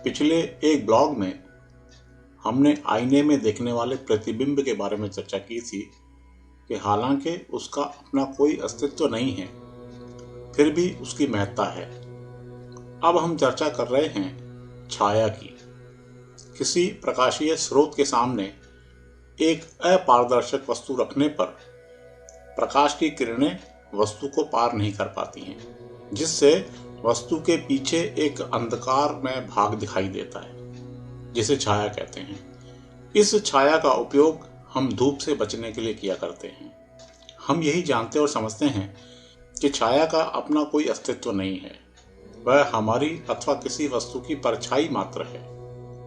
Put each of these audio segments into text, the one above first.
पिछले एक ब्लॉग में हमने आईने में देखने वाले प्रतिबिंब के बारे में चर्चा की थी कि हालांकि उसका अपना कोई अस्तित्व नहीं है, फिर भी उसकी महत्ता है। अब हम चर्चा कर रहे हैं छाया की। किसी प्रकाशीय स्रोत के सामने एक अपारदर्शक वस्तु रखने पर प्रकाश की किरणें वस्तु को पार नहीं कर पाती हैं, जिससे वस्तु के पीछे एक अंधकार में भाग दिखाई देता है, जिसे छाया कहते हैं। इस छाया का उपयोग हम धूप से बचने के लिए किया करते हैं। हम यही जानते और समझते हैं कि छाया का अपना कोई अस्तित्व नहीं है, वह हमारी अथवा किसी वस्तु की परछाई मात्र है।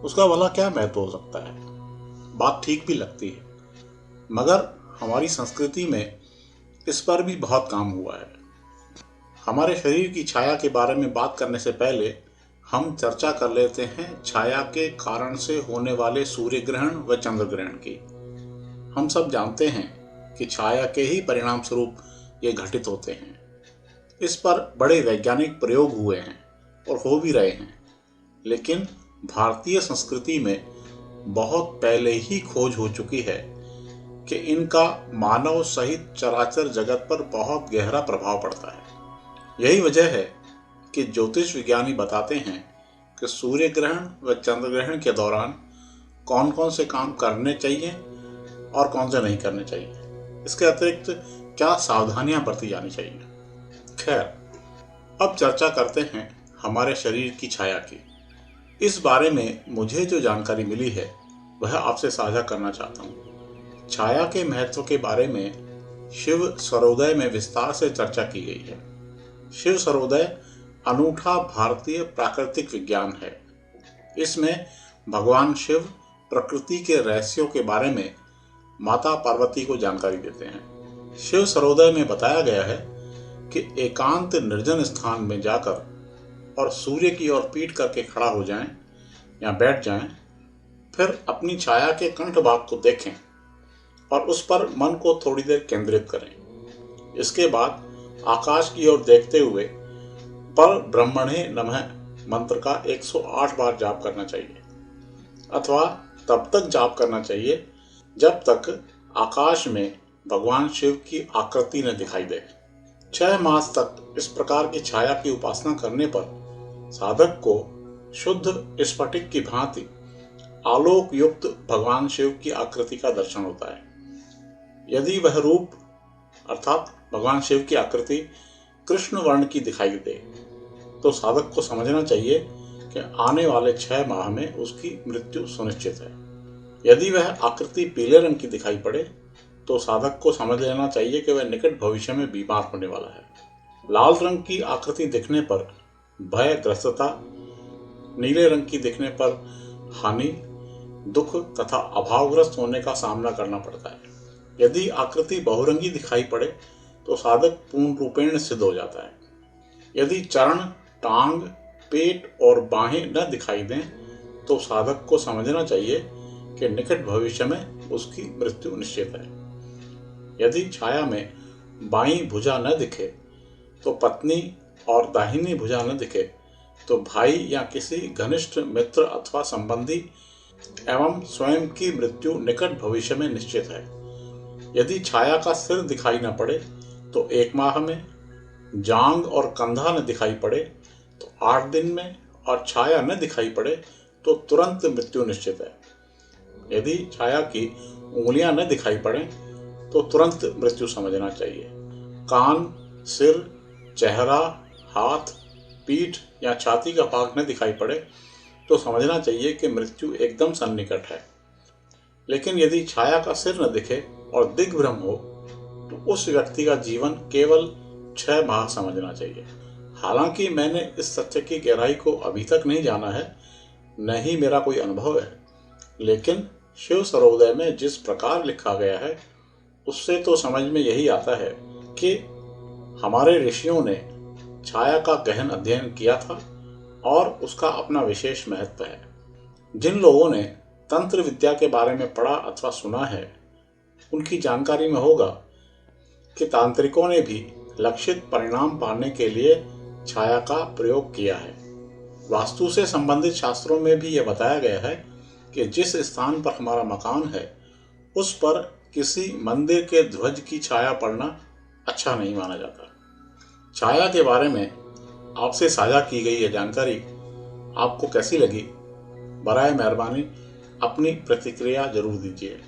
उसका भला क्या महत्व हो सकता है? बात ठीक भी लगती है, मगर हमारी संस्कृति में इस पर भी बहुत काम हुआ है। हमारे शरीर की छाया के बारे में बात करने से पहले हम चर्चा कर लेते हैं छाया के कारण से होने वाले सूर्य ग्रहण व चंद्र ग्रहण की। हम सब जानते हैं कि छाया के ही परिणाम स्वरूप ये घटित होते हैं। इस पर बड़े वैज्ञानिक प्रयोग हुए हैं और हो भी रहे हैं, लेकिन भारतीय संस्कृति में बहुत पहले ही खोज हो चुकी है कि इनका मानव सहित चराचर जगत पर बहुत गहरा प्रभाव पड़ता है। यही वजह है कि ज्योतिष विज्ञानी बताते हैं कि सूर्य ग्रहण व चंद्र ग्रहण के दौरान कौन कौन से काम करने चाहिए और कौन से नहीं करने चाहिए। इसके अतिरिक्त क्या सावधानियां बरती जानी चाहिए। खैर, अब चर्चा करते हैं हमारे शरीर की छाया की। इस बारे में मुझे जो जानकारी मिली है वह आपसे साझा करना चाहता हूँ। छाया के महत्व के बारे में शिव सर्वोदय में विस्तार से चर्चा की गई है। शिव सर्वोदय अनूठा भारतीय प्राकृतिक विज्ञान है। इसमें भगवान शिव प्रकृति के रहस्यों के बारे में माता पार्वती को जानकारी देते हैं। शिव सर्वोदय में बताया गया है कि एकांत निर्जन स्थान में जाकर और सूर्य की ओर पीठ करके खड़ा हो जाएं या बैठ जाएं, फिर अपनी छाया के कंठ भाग को देखें और उस पर मन को थोड़ी देर केंद्रित करें। इसके बाद आकाश की ओर देखते हुए पर ब्रह्मणे नमः मंत्र का 108 बार जाप करना चाहिए, अथवा तब तक जाप करना चाहिए जब तक आकाश में भगवान शिव की आकृति न दिखाई दे। 6 मास तक इस प्रकार की छाया की उपासना करने पर साधक को शुद्ध स्फटिक की भांति आलोक युक्त भगवान शिव की आकृति का दर्शन होता है। यदि वह रूप अर्थात भगवान शिव की आकृति कृष्ण वर्ण की दिखाई दे तो साधक को समझना चाहिए कि आने वाले 6 माह में उसकी मृत्यु सुनिश्चित है। यदि वह आकृति पीले रंग की दिखाई पड़े तो साधक को समझ लेना चाहिए कि वह निकट भविष्य में बीमार होने वाला है। लाल रंग की आकृति दिखने पर भय ग्रस्तता, नीले रंग की दिखने पर हानि, दुख तथा अभावग्रस्त होने का सामना करना पड़ता है। यदि आकृति बहुरंगी दिखाई पड़े तो साधक पूर्ण रूपेण सिद्ध हो जाता है। यदि चरण, टांग, पेट और बाहें न दिखाई दें तो साधक को समझना चाहिए कि निकट भविष्य में उसकी मृत्यु निश्चित है। यदि छाया में बाईं भुजा न दिखे तो पत्नी और दाहिनी भुजा न दिखे तो भाई या किसी घनिष्ठ मित्र अथवा संबंधी एवं स्वयं की मृत्यु निकट भविष्य में निश्चित है। यदि छाया का सिर दिखाई न पड़े तो 1 माह में, जांग और कंधा न दिखाई पड़े तो 8 दिन में और छाया न दिखाई पड़े तो तुरंत मृत्यु निश्चित है। यदि छाया की उंगलियां न दिखाई पड़े तो तुरंत मृत्यु समझना चाहिए। कान, सिर, चेहरा, हाथ, पीठ या छाती का भाग न दिखाई पड़े तो समझना चाहिए कि मृत्यु एकदम सन्निकट है। लेकिन यदि छाया का सिर न दिखे और दिग्भ्रम हो तो उस व्यक्ति का जीवन केवल 6 माह समझना चाहिए। हालांकि मैंने इस सत्य की गहराई को अभी तक नहीं जाना है, न ही मेरा कोई अनुभव है, लेकिन शिव सर्वोदय में जिस प्रकार लिखा गया है उससे तो समझ में यही आता है कि हमारे ऋषियों ने छाया का गहन अध्ययन किया था और उसका अपना विशेष महत्व है। जिन लोगों ने तंत्र विद्या के बारे में पढ़ा अथवा सुना है उनकी जानकारी में होगा कि तांत्रिकों ने भी लक्षित परिणाम पाने के लिए छाया का प्रयोग किया है। वास्तु से संबंधित शास्त्रों में भी यह बताया गया है कि जिस स्थान पर हमारा मकान है उस पर किसी मंदिर के ध्वज की छाया पड़ना अच्छा नहीं माना जाता। छाया के बारे में आपसे साझा की गई यह जानकारी आपको कैसी लगी? बराए मेहरबानी अपनी प्रतिक्रिया जरूर दीजिए।